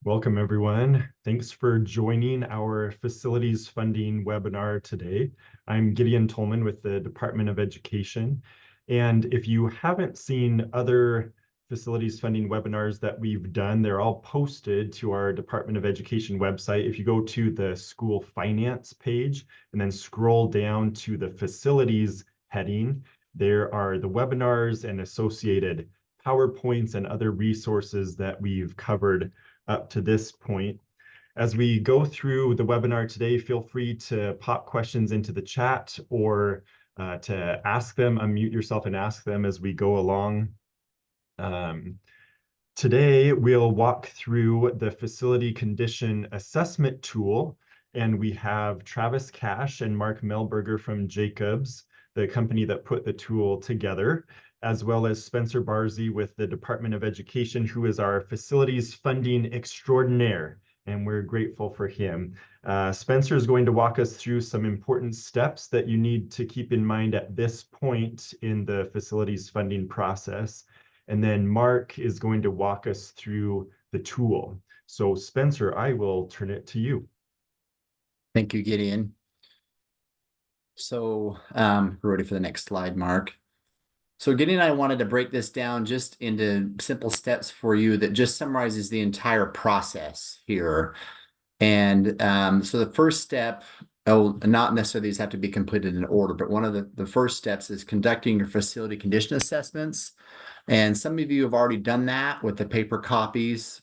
Welcome, everyone. Thanks for joining our facilities funding webinar today. I'm Gideon Tolman with the Department of Education. And if you haven't seen other facilities funding webinars that we've done, they're all posted to our Department of Education website. If you go to the school finance page and then scroll down to the facilities heading, there are the webinars and associated PowerPoints and other resources that we've covered up to this point. As we go through the webinar today, feel free to pop questions into the chat or to ask them, unmute yourself and ask them as we go along. Today, we'll walk through the facility condition assessment tool, and we have Travis Cash and Mark Melberger from Jacobs, the company that put the tool together, as well as Spencer Barzy with the Department of Education, who is our facilities funding extraordinaire, and we're grateful for him. Spencer is going to walk us through some important steps that you need to keep in mind at this point in the facilities funding process. And then Mark is going to walk us through the tool. So Spencer, I will turn it to you. Thank you, Gideon. So we're ready for the next slide, Mark. So Gideon and I wanted to break this down just into simple steps for you that just summarizes the entire process here. And so the first step, not necessarily these have to be completed in order, but one of the first steps is conducting your facility condition assessments. And some of you have already done that with the paper copies.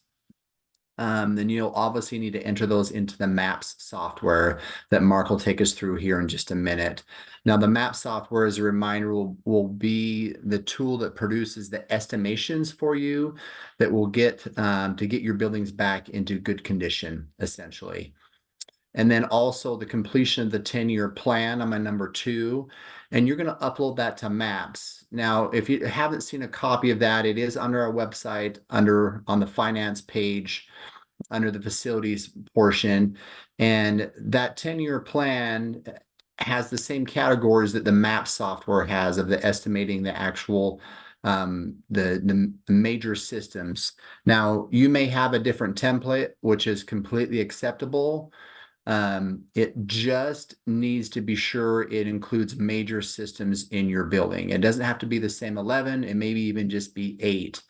Then you'll obviously need to enter those into the MAPS software that Mark will take us through here in just a minute. Now, the MAPS software, as a reminder, will be the tool that produces the estimations for you that will get to get your buildings back into good condition, essentially. And then also the completion of the 10-year plan on my number 2. And you're going to upload that to MAPS. Now, if you haven't seen a copy of that, it is under our website, on the finance page, under the facilities portion. And that 10-year plan has the same categories that the MAPS software has of the estimating the actual the major systems. Now, you may have a different template, which is completely acceptable. It just needs to be sure it includes major systems in your building. It doesn't have to be the same 11, it maybe even just be 8.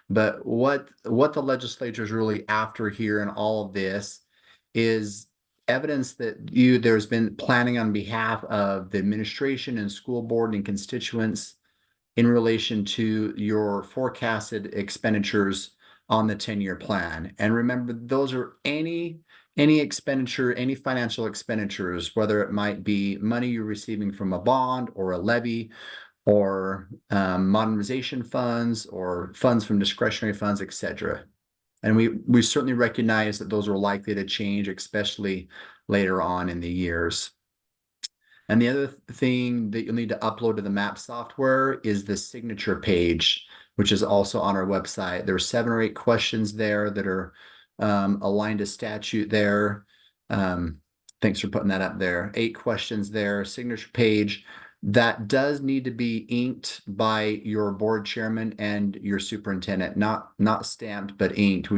But what the legislature is really after here in all of this is evidence that there's been planning on behalf of the administration and school board and constituents in relation to your forecasted expenditures on the 10-year plan. And remember, those are any expenditure, any financial expenditures, whether it might be money you're receiving from a bond or a levy or modernization funds or funds from discretionary funds, etc. And we certainly recognize that those are likely to change, especially later on in the years. And the other thing that you'll need to upload to the MAPS software is the signature page, which is also on our website. There are 7 or 8 questions there that are aligned to statute there. Thanks for putting that up there. 8 questions there, signature page. That does need to be inked by your board chairman and your superintendent, not stamped, but inked.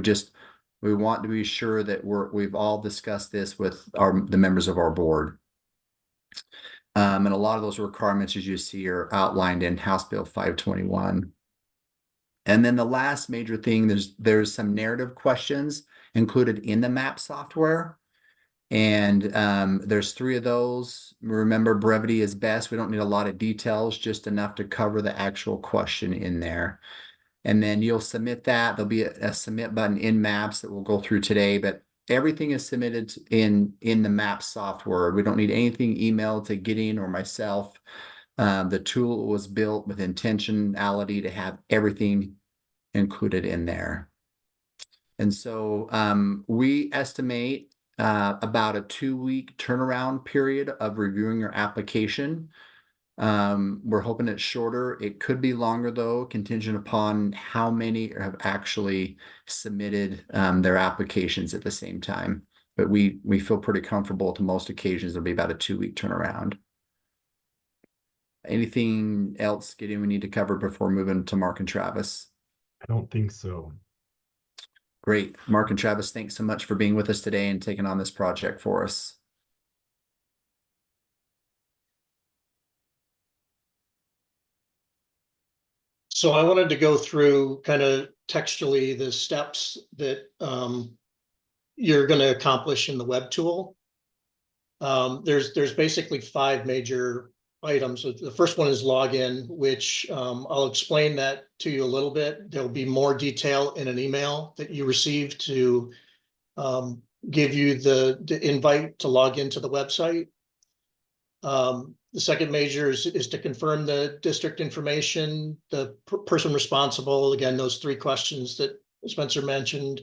We want to be sure that we've all discussed this with the members of our board. And a lot of those requirements, as you see, are outlined in House Bill 521. And then the last major thing, there's some narrative questions included in the MAP software. And there's 3 of those. Remember, brevity is best. We don't need a lot of details, just enough to cover the actual question in there. And then you'll submit that. There'll be a submit button in MAPS that we'll go through today, but everything is submitted in the MAPS software. We don't need anything emailed to Gideon or myself. The tool was built with intentionality to have everything included in there. And so we estimate about a 2-week turnaround period of reviewing your application. We're hoping it's shorter. It could be longer, though, contingent upon how many have actually submitted their applications at the same time. But we feel pretty comfortable to most occasions it'll be about a 2-week turnaround. Anything else, Gideon, we need to cover before moving to Mark and Travis? I don't think so. Great. Mark and Travis, thanks so much for being with us today and taking on this project for us. So I wanted to go through kind of textually the steps that you're going to accomplish in the web tool. There's basically 5 major items. The first one is login, which I'll explain that to you a little bit. There'll be more detail in an email that you receive to give you the invite to log into the website. The second major is to confirm the district information, the person responsible, again, those 3 questions that Spencer mentioned.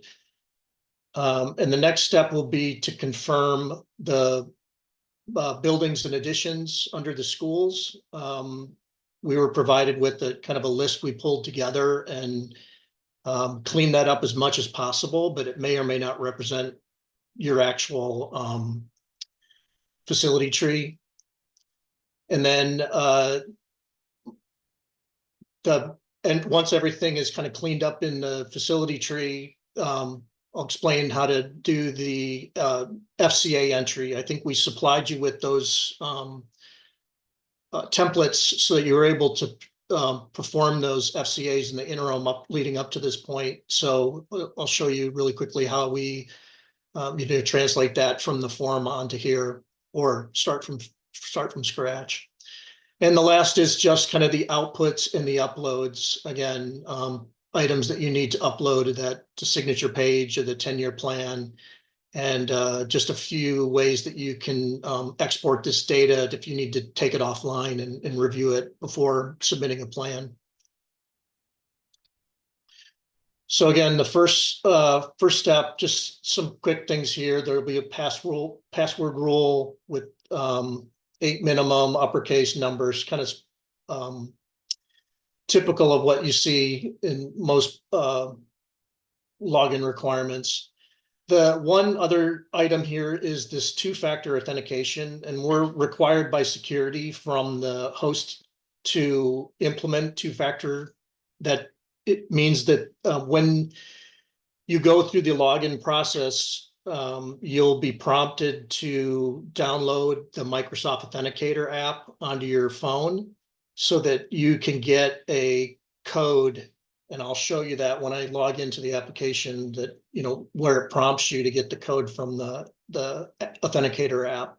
And the next step will be to confirm the buildings and additions under the schools. We were provided with a kind of a list we pulled together and clean that up as much as possible, but it may or may not represent your actual facility tree. And then once everything is kind of cleaned up in the facility tree, I'll explain how to do the FCA entry. I think we supplied you with those templates so that you were able to perform those FCAs in the interim leading up to this point. So I'll show you really quickly how we translate that from the form onto here, or start from scratch. And the last is just kind of the outputs and the uploads. Again, items that you need to upload to signature page of the 10-year plan, and just a few ways that you can export this data if you need to take it offline and review it before submitting a plan. So again, the first step, just some quick things here. There'll be a password rule with 8 minimum uppercase numbers, kind of typical of what you see in most login requirements. The one other item here is this 2-factor authentication, and we're required by security from the host to implement 2-factor. That it means that when you go through the login process, you'll be prompted to download the Microsoft Authenticator app onto your phone so that you can get a code. And I'll show you that when I log into the application, that, where it prompts you to get the code from the Authenticator app.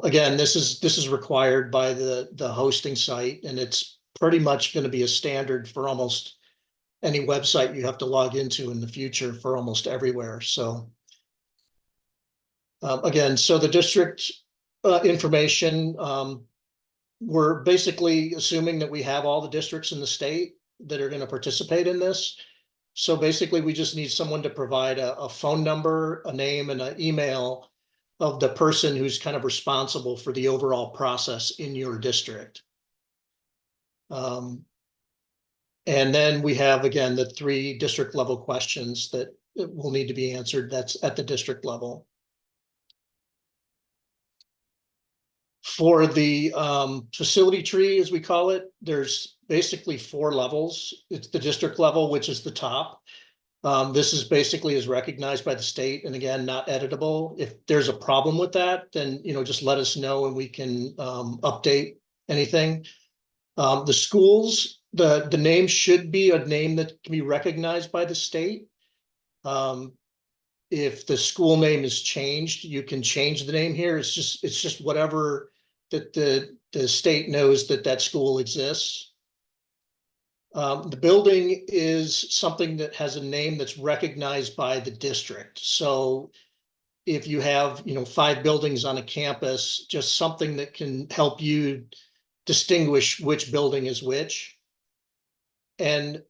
Again, this is required by the hosting site, and it's pretty much going to be a standard for almost any website you have to log into in the future for almost everywhere. So again, so the district information, we're basically assuming that we have all the districts in the state that are going to participate in this. So basically, we just need someone to provide a phone number, a name, and an email of the person who's kind of responsible for the overall process in your district. And then we have, again, the 3 district level questions that will need to be answered. That's at the district level. For the facility tree, as we call it, there's basically 4 levels. It's the district level, which is the top. This is basically is recognized by the state, and again, not editable. If there's a problem with that, then just let us know and we can update anything. The schools, the name should be a name that can be recognized by the state. If the school name is changed, you can change the name here. It's just whatever that the state knows that school exists. The building is something that has a name that's recognized by the district. So if you have 5 buildings on a campus, just something that can help you distinguish which building is which. And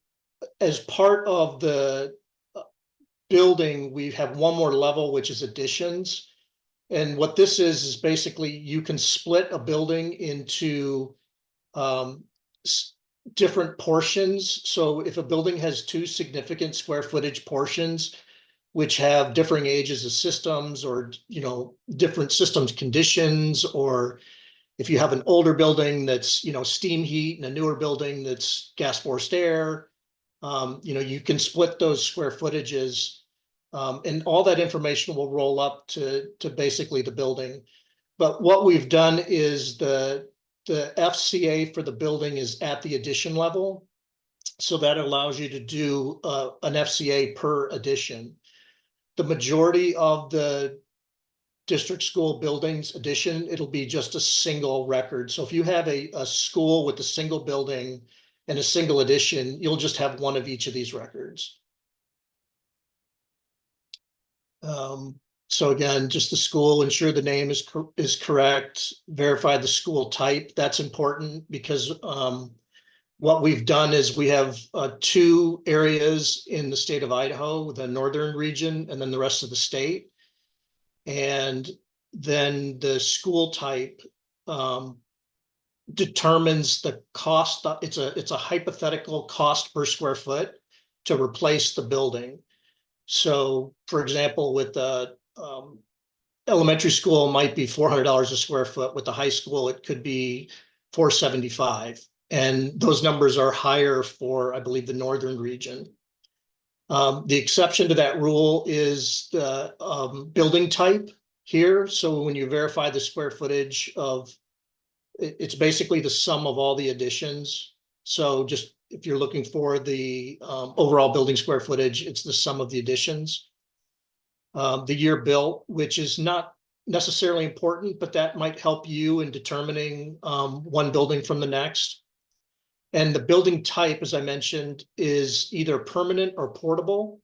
as part of the building, we have one more level, which is additions. And what this is basically you can split a building into different portions. So if a building has 2 significant square footage portions, which have differing ages of systems, or different systems conditions, or if you have an older building that's steam heat and a newer building that's gas forced air, You can split those square footages, and all that information will roll up to basically the building. But what we've done is the FCA for the building is at the addition level. So that allows you to do an FCA per addition. The majority of the district school buildings addition, it'll be just a single record. So if you have a school with a single building and a single addition, you'll just have one of each of these records. So again, just the school, ensure the name is correct, verify the school type. That's important because what we've done is we have 2 areas in the state of Idaho, the northern region, and then the rest of the state. And then the school type determines the cost. It's a hypothetical cost per square foot to replace the building. So, for example, with the elementary school, it might be $400 a square foot. With the high school, it could be $475. And those numbers are higher for, I believe, the northern region. The exception to that rule is the building type here. So when you verify the square footage of, it's basically the sum of all the additions. So just if you're looking for the overall building square footage, it's the sum of the additions. The year built, which is not necessarily important, but that might help you in determining one building from the next. And the building type, as I mentioned, is either permanent or portable.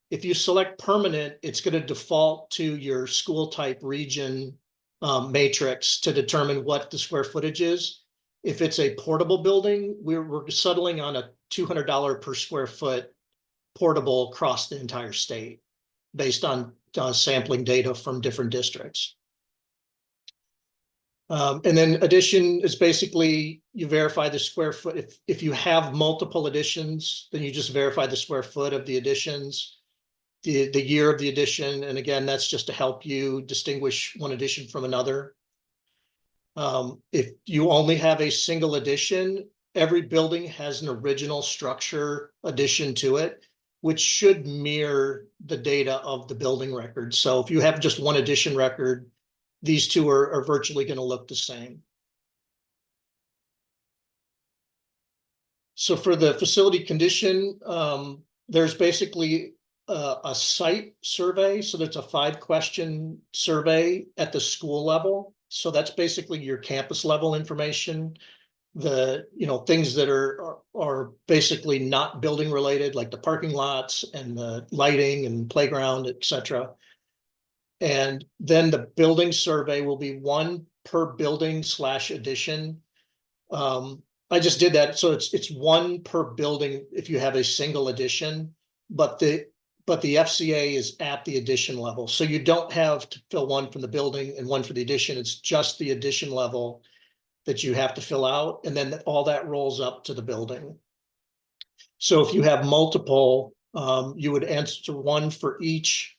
If you select permanent, it's going to default to your school type region matrix to determine what the square footage is. If it's a portable building, we're settling on a $200 per square foot portable across the entire state based on sampling data from different districts. And then addition is basically you verify the square foot. If you have multiple additions, then you just verify the square foot of the additions, the year of the addition. And again, that's just to help you distinguish one addition from another. If you only have a single addition, every building has an original structure addition to it, which should mirror the data of the building record. So if you have just one addition record, these 2 are virtually going to look the same. So for the facility condition, there's basically a site survey. So there's a 5-question survey at the school level. So that's basically your campus level information. The things that are basically not building related, like the parking lots and the lighting and playground, etc. And then the building survey will be 1 per building / addition. I just did that. So it's 1 per building if you have a single addition, but the FCA is at the addition level. So you don't have to fill 1 from the building and 1 for the addition. It's just the addition level that you have to fill out. And then all that rolls up to the building. So if you have multiple, you would answer 1 for each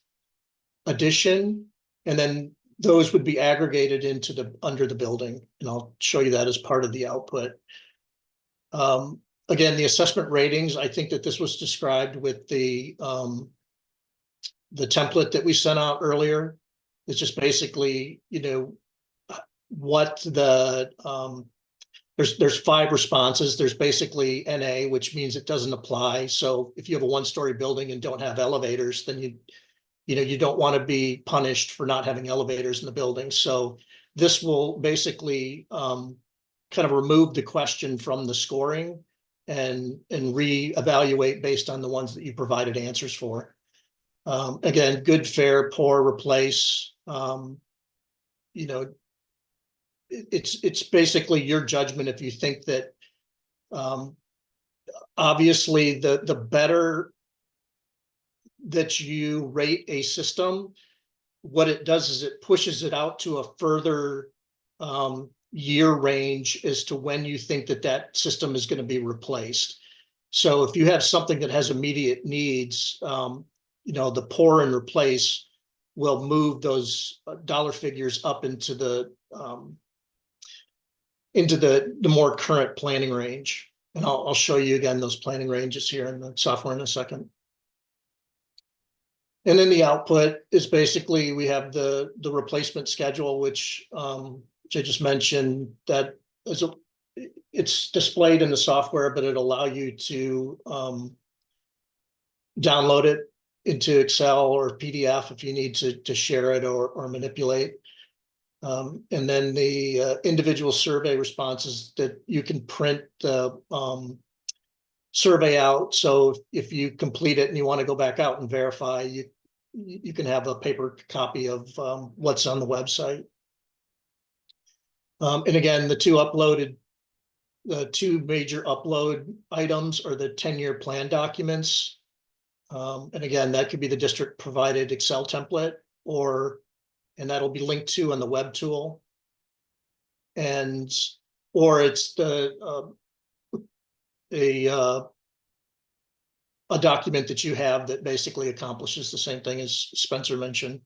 addition, and then those would be aggregated into under the building, and I'll show you that as part of the output. Again, the assessment ratings, I think that this was described with the template that we sent out earlier. It's just basically, what the there's 5 responses. There's basically NA, which means it doesn't apply. So if you have a 1-story building and don't have elevators, then you don't want to be punished for not having elevators in the building. So this will basically kind of remove the question from the scoring and reevaluate based on the ones that you provided answers for. Again, good, fair, poor, replace. It's basically your judgment if you think that obviously the better that you rate a system, what it does is it pushes it out to a further year range as to when you think that system is going to be replaced. So if you have something that has immediate needs, the poor and replace will move those dollar figures up into the more current planning range. And I'll show you again those planning ranges here in the software in a second. And then the output is basically, we have the replacement schedule, which I just mentioned, that is it's displayed in the software, but it'll allow you to download it into Excel or PDF if you need to share it or manipulate. And then the individual survey responses that you can print the survey out. So if you complete it and you want to go back out and verify, you can have a paper copy of what's on the website. And again, the two major upload items are the 10-year plan documents. And again, that could be the district provided Excel template, and that'll be linked to on the web tool. Or it's a document that you have that basically accomplishes the same thing as Spencer mentioned.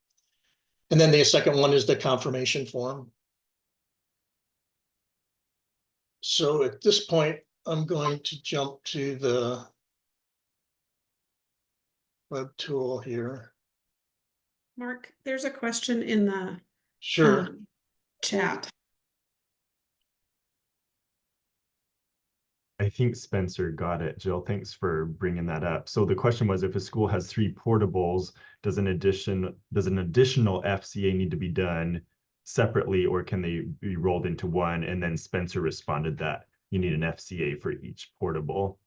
And then the second one is the confirmation form. So at this point, I'm going to jump to the web tool here. Mark, there's a question in the Sure. Chat. I think Spencer got it. Jill, thanks for bringing that up. So the question was, if a school has 3 portables, does an additional FCA need to be done separately, or can they be rolled into one? And then Spencer responded that you need an FCA for each portable.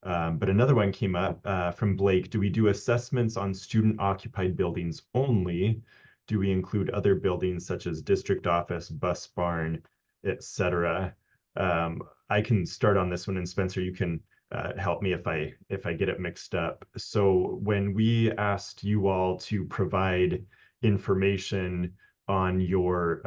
But another one came up from Blake. Do we do assessments on student occupied buildings only? Do we include other buildings such as district office, bus barn, etc.? I can start on this one, and Spencer, you can help me if I get it mixed up. So when we asked you all to provide information on your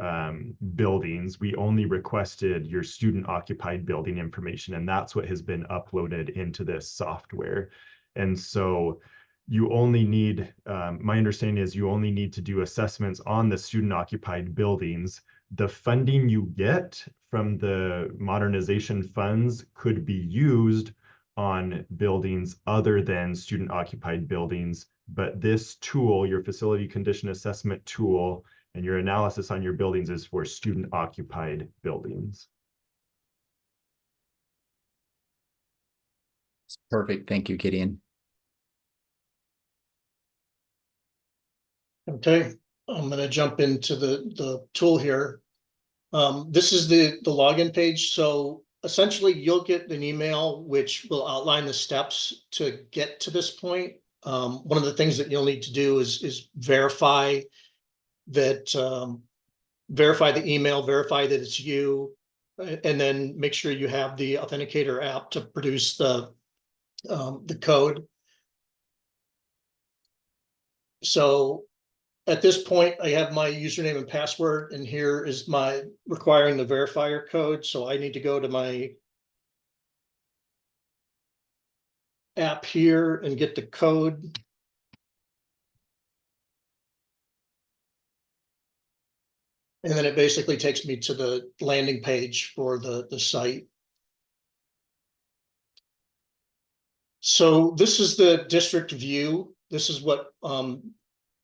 buildings, we only requested your student occupied building information, and that's what has been uploaded into this software. And so you only need, my understanding is you only need to do assessments on the student occupied buildings. The funding you get from the modernization funds could be used on buildings other than student occupied buildings, but this tool, your facility condition assessment tool, and your analysis on your buildings is for student occupied buildings. Perfect. Thank you, Gideon. Okay, I'm going to jump into the tool here. This is the login page. So essentially you'll get an email which will outline the steps to get to this point. One of the things that you'll need to do is verify that, verify the email, verify that it's you, and then make sure you have the Authenticator app to produce the code. So at this point, I have my username and password, and here is my requiring the verifier code. So I need to go to my app here and get the code. And then it basically takes me to the landing page for the site. So this is the district view. This is what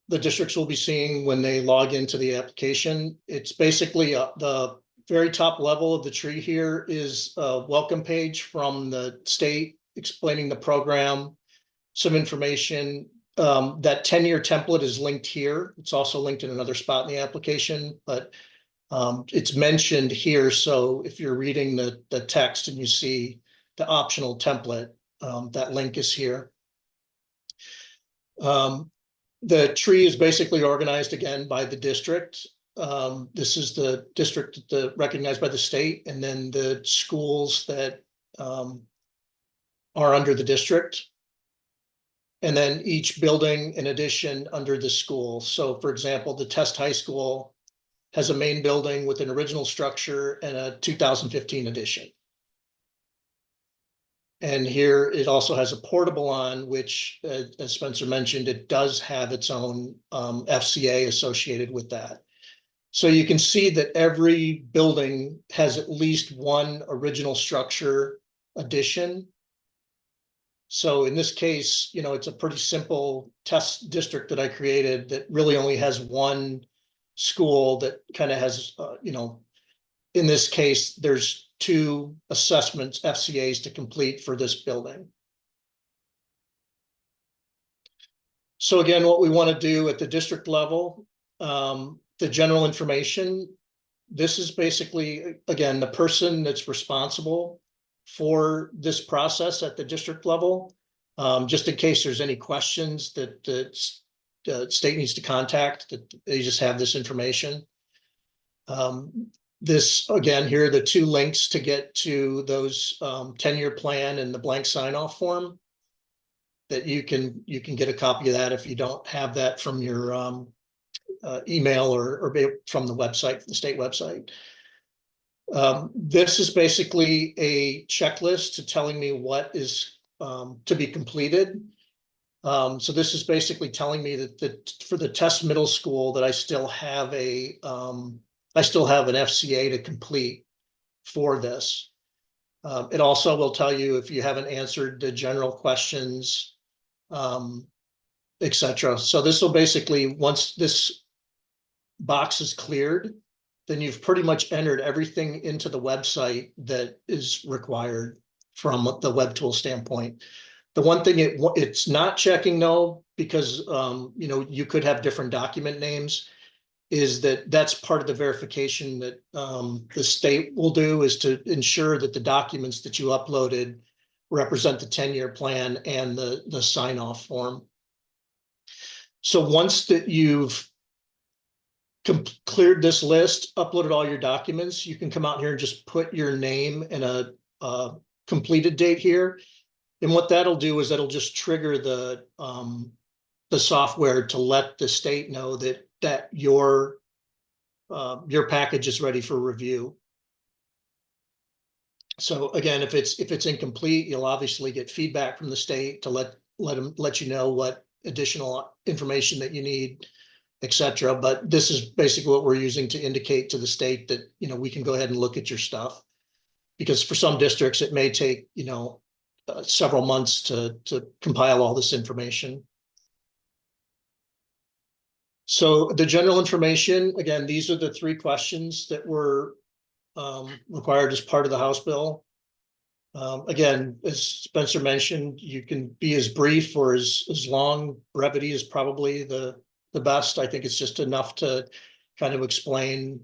the districts will be seeing when they log into the application. It's basically the very top level of the tree here is a welcome page from the state explaining the program, some information. That 10-year template is linked here. It's also linked in another spot in the application, but it's mentioned here. So if you're reading the text and you see the optional template, that link is here. The tree is basically organized again by the district. This is the district recognized by the state, and then the schools that are under the district. And then each building in addition under the school. So for example, the Test High School has a main building with an original structure and a 2015 addition. And here it also has a portable on, which, as Spencer mentioned, it does have its own FCA associated with that. So you can see that every building has at least one original structure addition. So in this case, you know, it's a pretty simple test district that I created that really only has one school that kind of has, you know, in this case, there's 2 assessments, FCAs to complete for this building. So again, what we want to do at the district level, the general information, this is basically, again, the person that's responsible for this process at the district level. Just in case there's any questions that the state needs to contact, that they just have this information. This, again, here are the 2 links to get to those 10-year plan and the blank sign-off form. That you can get a copy of that if you don't have that from your email or from the website, the state website. This is basically a checklist to telling me what is to be completed. So this is basically telling me that for the Test Middle School that I still have an FCA to complete for this. It also will tell you if you haven't answered the general questions, etc. So this will basically, once this box is cleared, then you've pretty much entered everything into the website that is required from the web tool standpoint. The one thing it's not checking though, because you know, you could have different document names, is that's part of the verification that the state will do, is to ensure that the documents that you uploaded represent the 10-year plan and the sign-off form. So once that you've cleared this list, uploaded all your documents, you can come out here and just put your name and a completed date here. And what that'll do is that'll just trigger the software to let the state know that your package is ready for review. So again, if it's incomplete, you'll obviously get feedback from the state to let you know what additional information that you need, etc. But this is basically what we're using to indicate to the state that, you know, we can go ahead and look at your stuff, because for some districts it may take, you know, several months to compile all this information. So the general information, again, these are the 3 questions that were required as part of the House bill. Again, as Spencer mentioned, you can be as brief or as long. Brevity is probably the best. I think it's just enough to kind of explain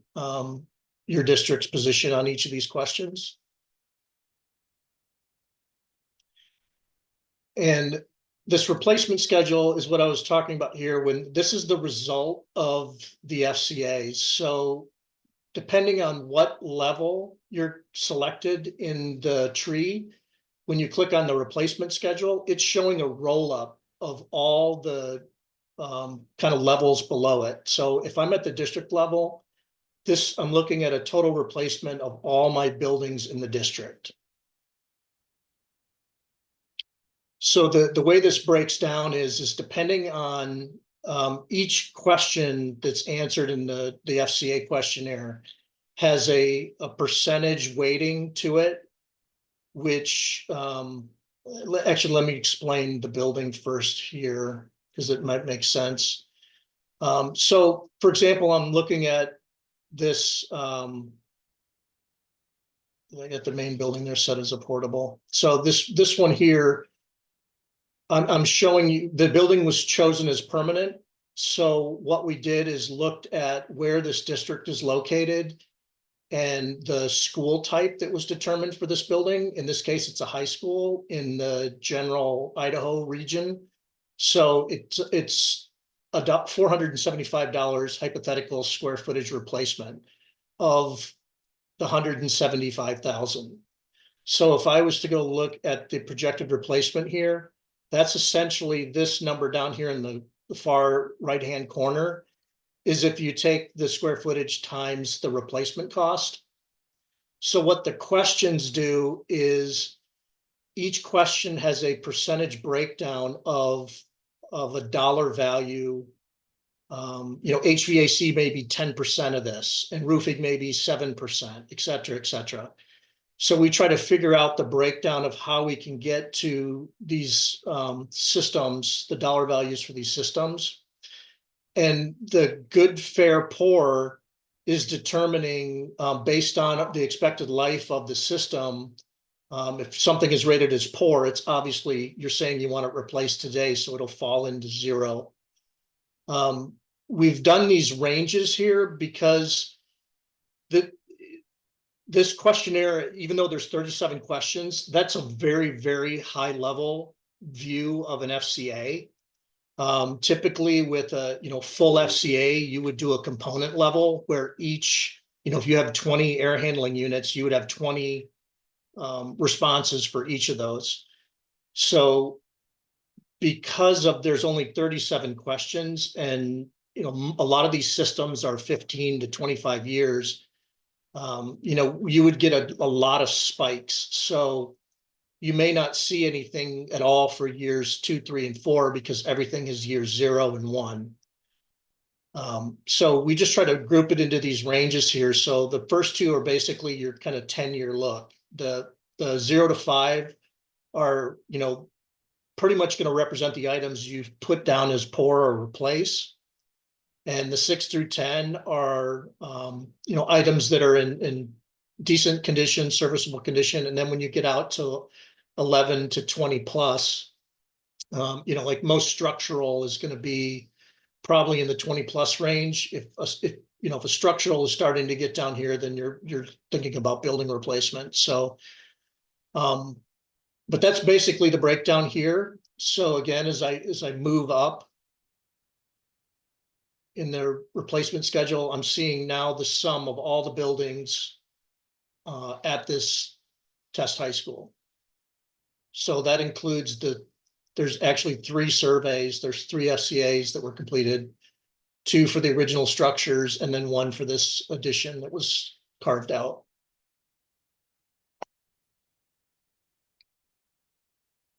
your district's position on each of these questions. And this replacement schedule is what I was talking about here, when this is the result of the FCA. So depending on what level you're selected in the tree, when you click on the replacement schedule, it's showing a roll up of all the kind of levels below it. So if I'm at the district level, I'm looking at a total replacement of all my buildings in the district. So the way this breaks down is depending on each question that's answered in the FCA questionnaire has a percentage weighting to it, which actually, let me explain the building first here, because it might make sense. So for example, I'm looking at this, I got the main building there set as a portable. So this one here, I'm showing you the building was chosen as permanent. So what we did is looked at where this district is located and the school type that was determined for this building. In this case, it's a high school in the general Idaho region. So it's a $475 hypothetical square footage replacement of the 175,000. So if I was to go look at the projected replacement here, that's essentially this number down here in the far right-hand corner, is if you take the square footage times the replacement cost. So what the questions do is each question has a percentage breakdown of a dollar value. You know, HVAC may be 10% of this, and roofing may be 7%, et cetera, et cetera. So we try to figure out the breakdown of how we can get to these systems, the dollar values for these systems. And the good, fair, poor is determining based on the expected life of the system. If something is rated as poor, it's obviously you're saying you want it replaced today, so it'll fall into 0. We've done these ranges here because this questionnaire, even though there's 37 questions, that's a very, very high level view of an FCA. Typically with a full FCA, you would do a component level where each, if you have 20 air handling units, you would have 20 responses for each of those. So because of there's only 37 questions, and a lot of these systems are 15 to 25 years, you would get a lot of spikes. So you may not see anything at all for years 2, 3, and 4 because everything is year 0 and 1. So we just try to group it into these ranges here. So the first two are basically your kind of 10-year look. The 0 to 5 are, pretty much going to represent the items you've put down as poor or replace. And the 6 through 10 are, items that are in decent condition, serviceable condition. And then when you get out to 11 to 20 plus, like most structural is going to be probably in the 20 plus range. If a structural is starting to get down here, then you're thinking about building replacement. So, but that's basically the breakdown here. So again, as I move up in their replacement schedule, I'm seeing now the sum of all the buildings at this test high school. So that includes there's actually 3 surveys. There's 3 FCAs that were completed, 2 for the original structures, and then 1 for this addition that was carved out.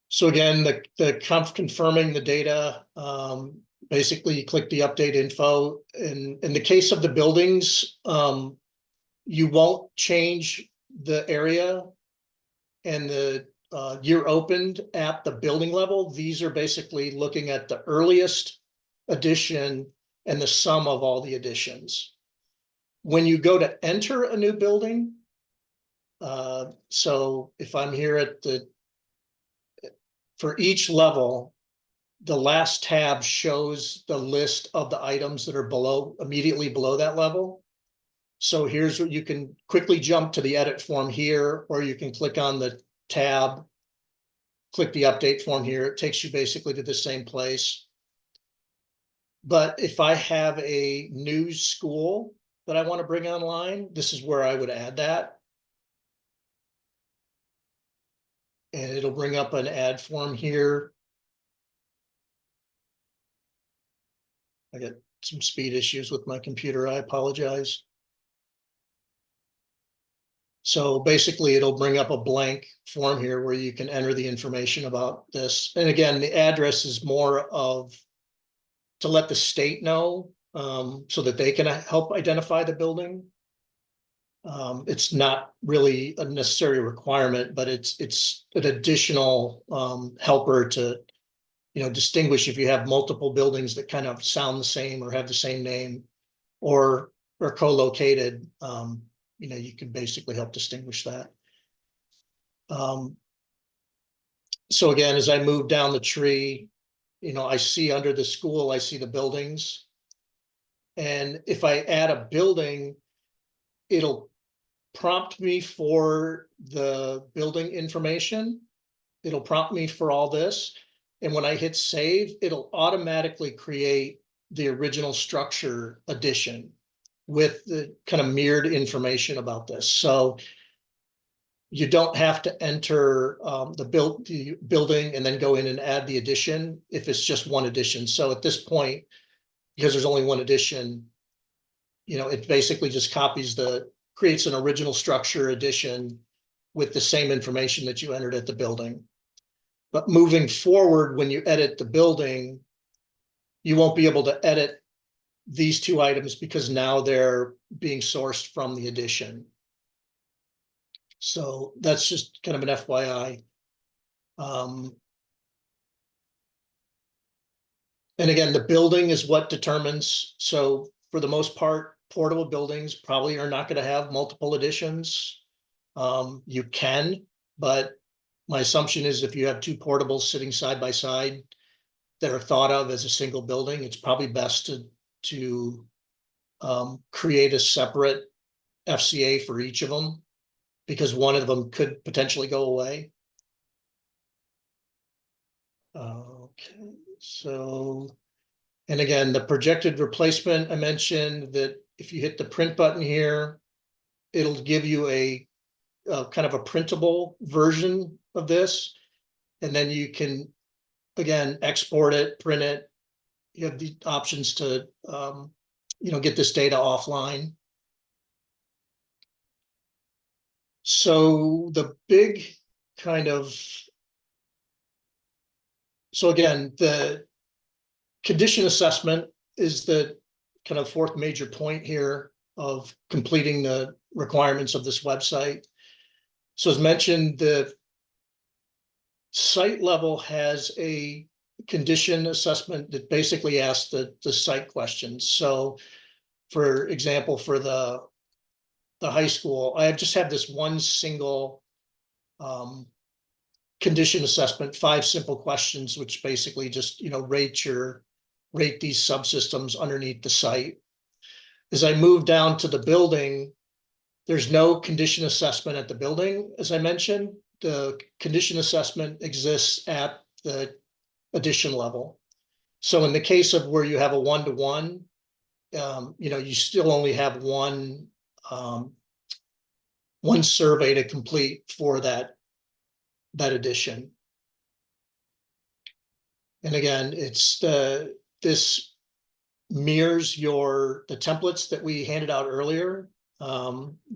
So again, confirming the data, basically you click the update info. In the case of the buildings, you won't change the area and the year opened at the building level. These are basically looking at the earliest addition and the sum of all the additions. When you go to enter a new building, so if I'm here for each level, the last tab shows the list of the items that are immediately below that level. So here's what you can quickly jump to the edit form here, or you can click on the tab, click the update form here. It takes you basically to the same place. But if I have a new school that I want to bring online, this is where I would add that. And it'll bring up an add form here. I got some speed issues with my computer. I apologize. So basically it'll bring up a blank form here where you can enter the information about this. And again, the address is more of to let the state know so that they can help identify the building. It's not really a necessary requirement, but it's an additional helper to distinguish if you have multiple buildings that kind of sound the same or have the same name or are co-located. You can basically help distinguish that. So again, as I move down the tree, I see under the school, I see the buildings. And if I add a building, it'll prompt me for the building information. It'll prompt me for all this. And when I hit save, it'll automatically create the original structure addition with the kind of mirrored information about this. So you don't have to enter the building and then go in and add the addition if it's just one addition. So at this point, because there's only one addition, it basically just creates an original structure addition with the same information that you entered at the building. But moving forward, when you edit the building, you won't be able to edit these 2 items because now they're being sourced from the addition. So that's just kind of an FYI. And again, the building is what determines, so for the most part, portable buildings probably are not gonna have multiple additions. You can, but my assumption is if you have two portables sitting side by side that are thought of as a single building, it's probably best to create a separate FCA for each of them, because one of them could potentially go away. Okay, so, and again, the projected replacement, I mentioned that if you hit the print button here, it'll give you a kind of a printable version of this. And then you can, again, export it, print it. You have the options to, get this data offline. So the big kind of, so again, the condition assessment is the kind of fourth major point here of completing the requirements of this website. So as mentioned, the site level has a condition assessment that basically asks the site questions. So for example, for the high school, I just have this one single condition assessment, 5 simple questions, which basically just, rate these subsystems underneath the site. As I move down to the building, there's no condition assessment at the building. As I mentioned, the condition assessment exists at the addition level. So in the case of where you have a 1-to-1, you still only have one survey to complete for that addition. And again, this mirrors the templates that we handed out earlier.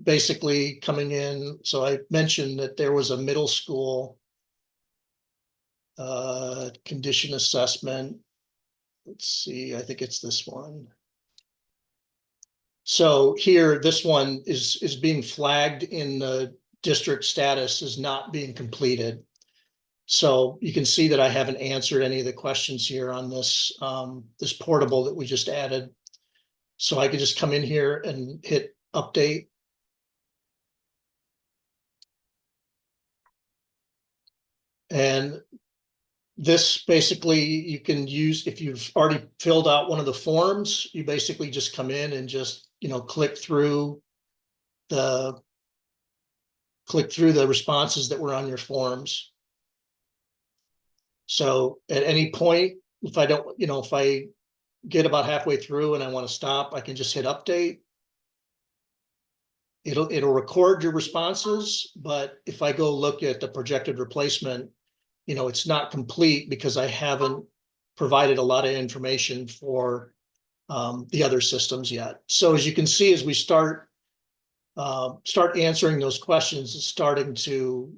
Basically coming in, so I mentioned that there was a middle school condition assessment. Let's see, I think it's this one. So here, this one is being flagged in the district status as not being completed. So you can see that I haven't answered any of the questions here on this this portable that we just added. So I could just come in here and hit update. And this basically you can use if you've already filled out one of the forms, you basically just come in and just, click through the responses that were on your forms. So at any point, if I don't, if I get about halfway through and I want to stop, I can just hit update. It'll record your responses, but if I go look at the projected replacement, it's not complete because I haven't provided a lot of information for the other systems yet. So as you can see, as we start answering those questions, it's starting to,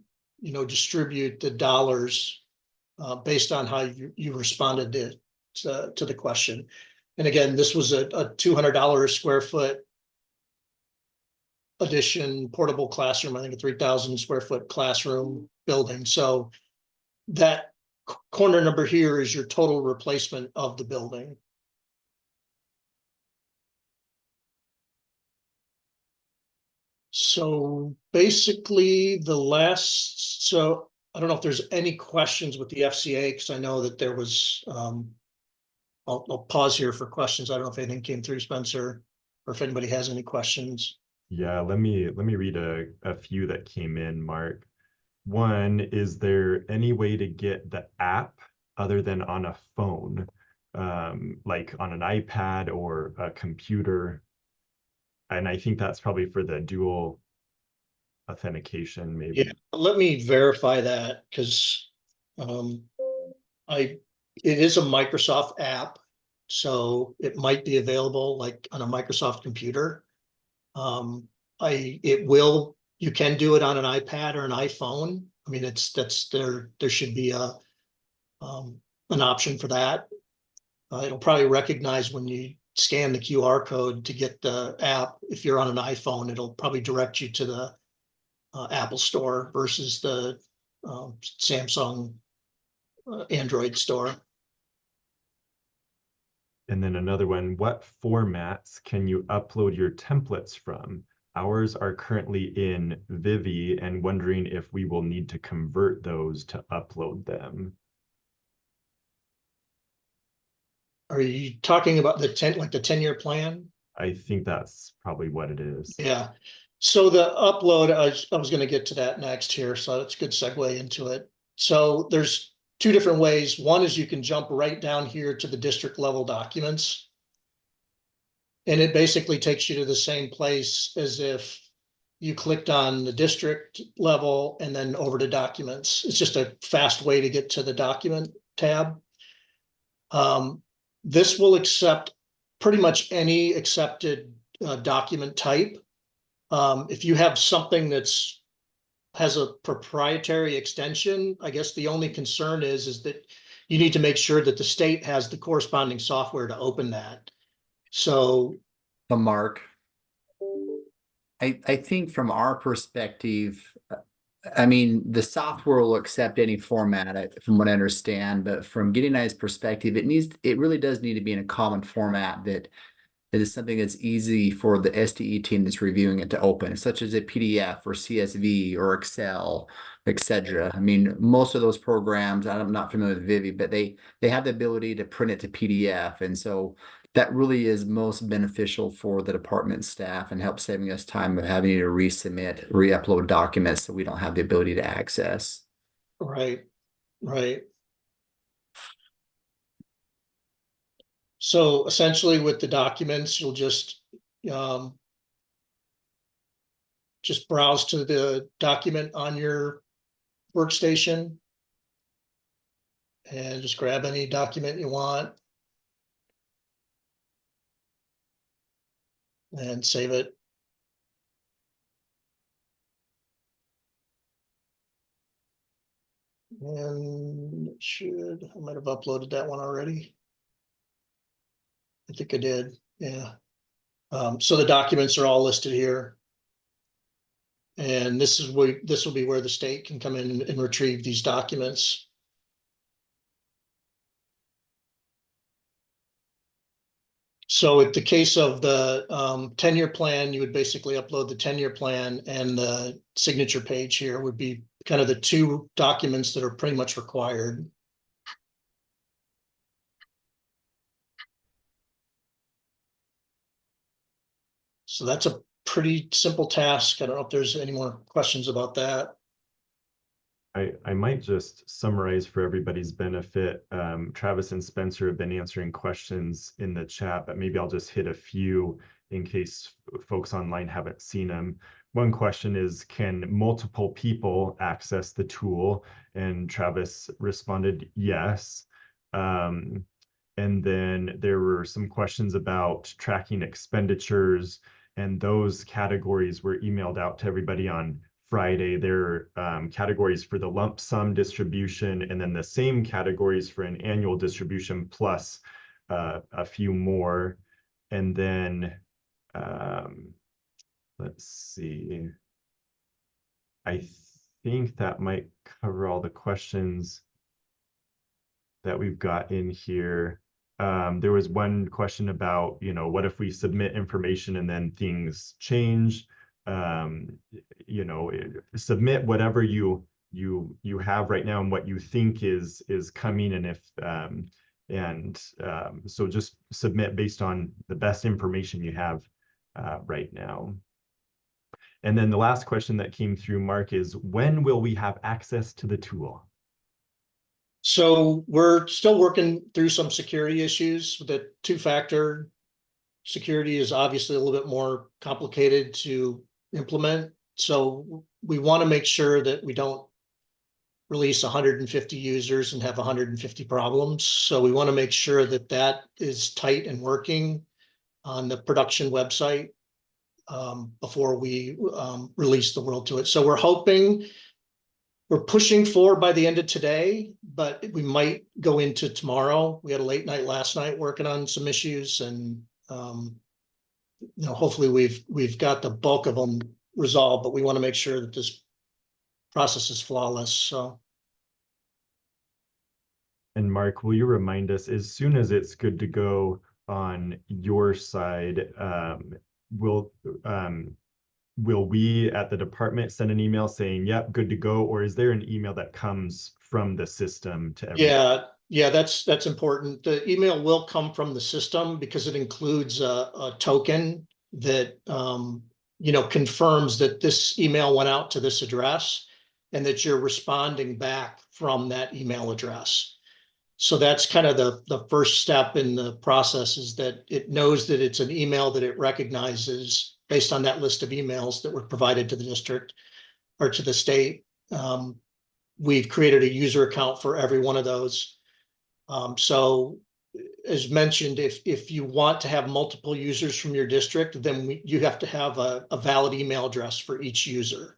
distribute the dollars based on how you responded to the question. And again, this was a $200 a square foot addition, portable classroom, I think a 3,000 square foot classroom building. So that corner number here is your total replacement of the building. So basically so I don't know if there's any questions with the FCA, because I know that there was, I'll pause here for questions. I don't know if anything came through, Spencer, or if anybody has any questions. Yeah, let me read a few that came in, Mark. One, is there any way to get the app other than on a phone, like on an iPad or a computer? And I think that's probably for the dual authentication, maybe. Yeah, let me verify that, because it is a Microsoft app, so it might be available like on a Microsoft computer. You can do it on an iPad or an iPhone. I mean, there should be an option for that. It'll probably recognize when you scan the QR code to get the app. If you're on an iPhone, it'll probably direct you to Apple Store versus the Samsung Android store. And then another one, what formats can you upload your templates from? Ours are currently in Vivi and wondering if we will need to convert those to upload them. Are you talking about the 10-year plan? I think that's probably what it is. Yeah. So the upload, I was going to get to that next here, so that's a good segue into it. So there's two different ways. One is you can jump right down here to the district level documents. And it basically takes you to the same place as if you clicked on the district level and then over to documents. It's just a fast way to get to the document tab. This will accept pretty much any accepted document type. If you have something has a proprietary extension, I guess the only concern is that you need to make sure that the state has the corresponding software to open that. So, Mark, I think from our perspective, I mean, the software will accept any format, from what I understand, but from Gideon and I's perspective, it really does need to be in a common format that is something that's easy for the SDE team that's reviewing it to open, such as a PDF or CSV or Excel, etc. I mean, most of those programs, I'm not familiar with Vivi, but they have the ability to print it to PDF. And so that really is most beneficial for the department staff and helps saving us time of having to resubmit, re-upload documents that we don't have the ability to access. right. So essentially with the documents, you'll just browse to the document on your workstation and just grab any document you want and save it. And I might have uploaded that one already. I think I did, yeah. So the documents are all listed here. And this will be where the state can come in and retrieve these documents. So in the case of the 10-year plan, you would basically upload the 10-year plan, and the signature page here would be kind of the two documents that are pretty much required. So that's a pretty simple task. I don't know if there's any more questions about that. I might just summarize for everybody's benefit. Travis and Spencer have been answering questions in the chat, but maybe I'll just hit a few in case folks online haven't seen them. One question is, can multiple people access the tool? And Travis responded, yes. And then there were some questions about tracking expenditures, and those categories were emailed out to everybody on Friday. There are categories for the lump sum distribution, and then the same categories for an annual distribution plus a few more. And then let's see. I think that might cover all the questions that we've got in here. There was one question about, what if we submit information and then things change? Submit whatever you have right now and what you think is coming, and so just submit based on the best information you have right now. And then the last question that came through, Mark, is when will we have access to the tool? So we're still working through some security issues. The two-factor security is obviously a little bit more complicated to implement. So we want to make sure that we don't release 150 users and have 150 problems. So we want to make sure that that is tight and working on the production website before we release the world to it. So we're pushing for by the end of today, but we might go into tomorrow. We had a late night last night working on some issues, and hopefully we've got the bulk of them resolved, but we want to make sure that this process is flawless, so. And Mark, will you remind us, as soon as it's good to go on your side, will we at the department send an email saying, yep, good to go? Or is there an email that comes from the system to everyone? Yeah, that's important. The email will come from the system because it includes a token that, confirms that this email went out to this address and that you're responding back from that email address. So that's kind of the first step in the process, is that it knows that it's an email that it recognizes based on that list of emails that were provided to the district or to the state. We've created a user account for every one of those. So as mentioned, if you want to have multiple users from your district, then you have to have a valid email address for each user.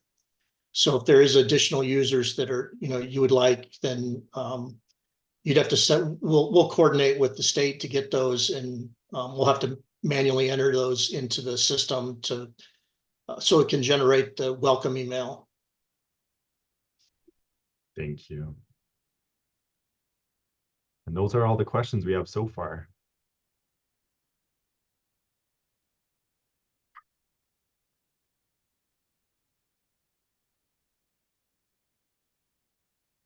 So if there is additional users that are, you would like, then you'd have to set, we'll coordinate with the state to get those, and we'll have to manually enter those into the system to so it can generate the welcome email. Thank you. And those are all the questions we have so far.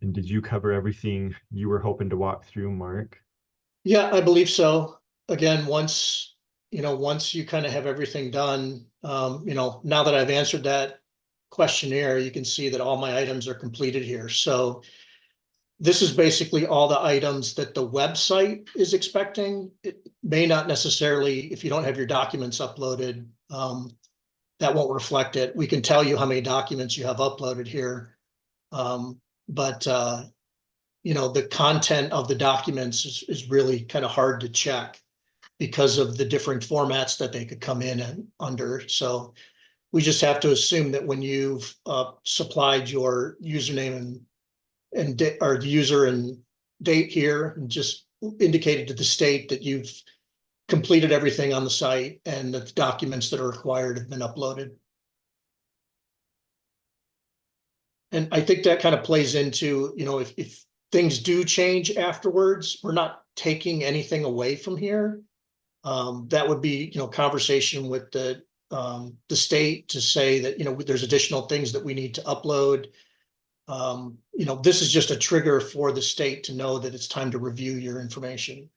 And did you cover everything you were hoping to walk through, Mark? Yeah, I believe so. Again, once you kind of have everything done, now that I've answered that questionnaire, you can see that all my items are completed here. So this is basically all the items that the website is expecting. It may not necessarily, if you don't have your documents uploaded, that won't reflect it. We can tell you how many documents you have uploaded here. But the content of the documents is really kind of hard to check because of the different formats that they could come in and under. So we just have to assume that when you've supplied your username or the user and date here, and just indicated to the state that you've completed everything on the site and that the documents that are required have been uploaded. And I think that kind of plays into, if things do change afterwards, we're not taking anything away from here. That would be, conversation with the state to say that, there's additional things that we need to upload. This is just a trigger for the state to know that it's time to review your information.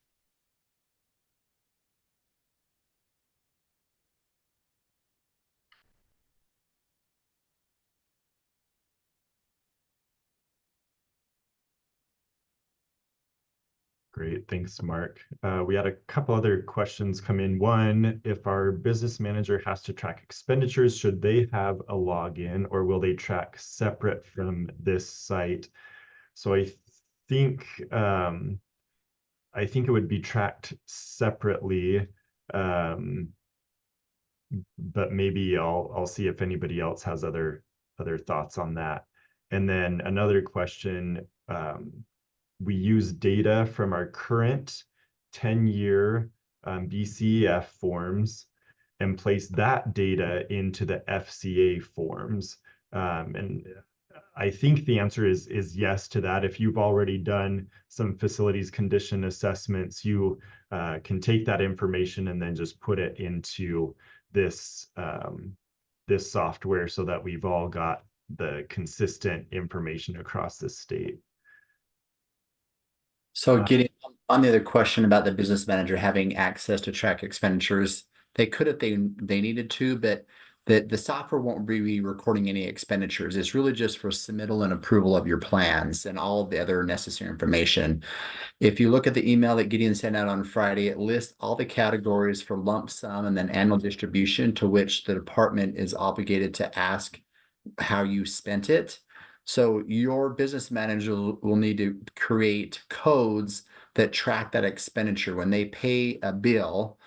Great, thanks, Mark. We had a couple other questions come in. One, if our business manager has to track expenditures, should they have a login, or will they track separate from this site? So I think it would be tracked separately, but maybe I'll see if anybody else has other thoughts on that. And then another question. We use data from our current 10-year BCEF forms and place that data into the FCA forms. And I think the answer is yes to that. If you've already done some facilities condition assessments, you can take that information and then just put it into this this software so that we've all got the consistent information across the state. So getting on the other question about the business manager having access to track expenditures, they could if they needed to, but the software won't be recording any expenditures. It's really just for submittal and approval of your plans and all of the other necessary information. If you look at the email that Gideon sent out on Friday, it lists all the categories for lump sum and then annual distribution to which the department is obligated to ask how you spent it. So your business manager will need to create codes that track that expenditure. When they pay a bill,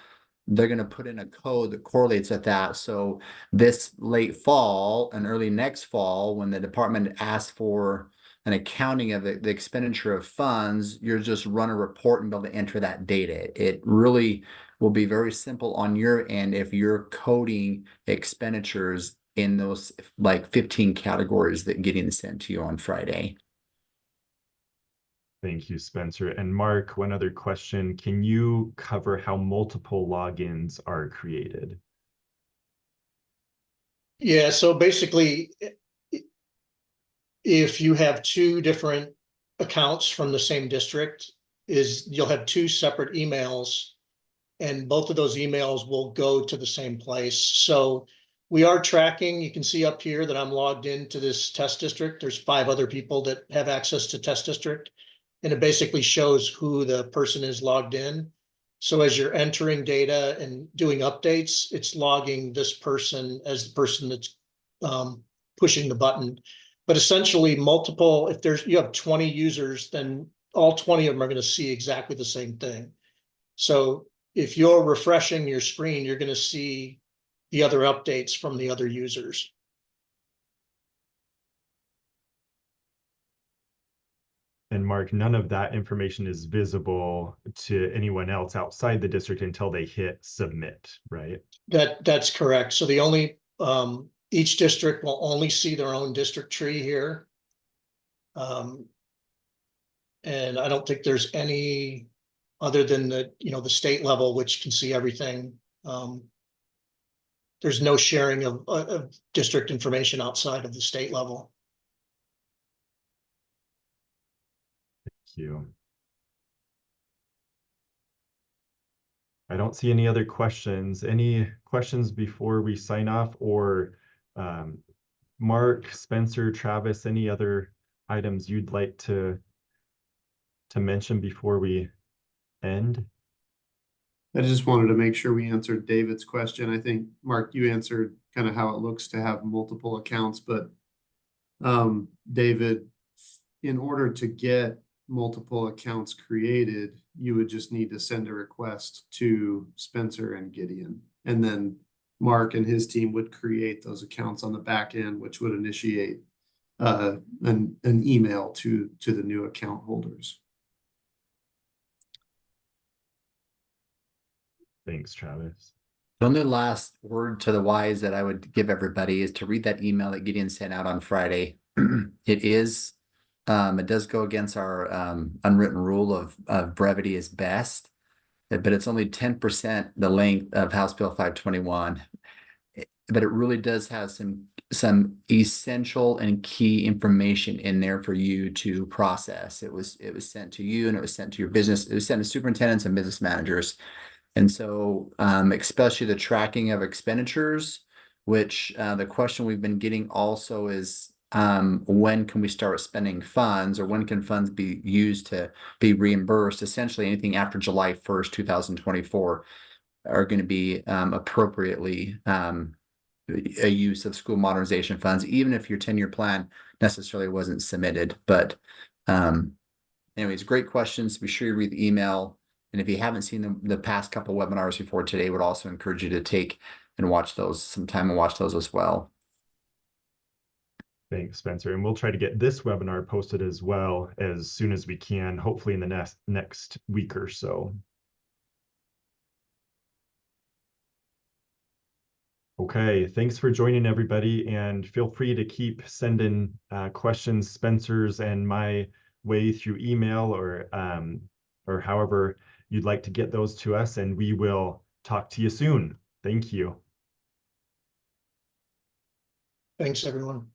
they're going to put in a code that correlates with that. So this late fall and early next fall, when the department asks for an accounting of the expenditure of funds, you're just run a report and be able to enter that data. It really will be very simple on your end if you're coding expenditures in those like 15 categories that Gideon sent to you on Friday. Thank you, Spencer. And Mark, one other question. Can you cover how multiple logins are created? Yeah, so basically, if you have two different accounts from the same district, you'll have two separate emails, and both of those emails will go to the same place. So we are tracking. You can see up here that I'm logged into this test district. There's 5 other people that have access to test district, and it basically shows who the person is logged in. So as you're entering data and doing updates, it's logging this person as the person that's pushing the button. But essentially if you have 20 users, then all 20 of them are going to see exactly the same thing. So if you're refreshing your screen, you're going to see the other updates from the other users. And Mark, none of that information is visible to anyone else outside the district until they hit submit, right? That's correct. So each district will only see their own district tree here. And I don't think there's any other than the state level, which can see everything. There's no sharing of district information outside of the state level. Thank you. I don't see any other questions. Any questions before we sign off, or Mark, Spencer, Travis, any other items you'd like to mention before we end? I just wanted to make sure we answered David's question. I think, Mark, you answered kind of how it looks to have multiple accounts, but David, in order to get multiple accounts created, you would just need to send a request to Spencer and Gideon. And then Mark and his team would create those accounts on the back end, which would initiate an email to the new account holders. Thanks, Travis. The only last word to the wise that I would give everybody is to read that email that Gideon sent out on Friday. It does go against our unwritten rule of brevity is best, but it's only 10% the length of House Bill 521. But it really does have some essential and key information in there for you to process. It was sent to you, and it was sent to your business. It was sent to superintendents and business managers. And so especially the tracking of expenditures, which the question we've been getting also is when can we start spending funds, or when can funds be used to be reimbursed? Essentially anything after July 1st, 2024 are going to be appropriately a use of school modernization funds, even if your 10-year plan necessarily wasn't submitted. But anyways, great questions. Be sure you read the email. And if you haven't seen the past couple webinars before today, would also encourage you to take and watch those sometime and watch those as well. Thanks, Spencer. And we'll try to get this webinar posted as well as soon as we can, hopefully in the next week or so. Okay, thanks for joining, everybody, and feel free to keep sending questions, Spencer's and my way, through email or however you'd like to get those to us, and we will talk to you soon. Thank you. Thanks, everyone.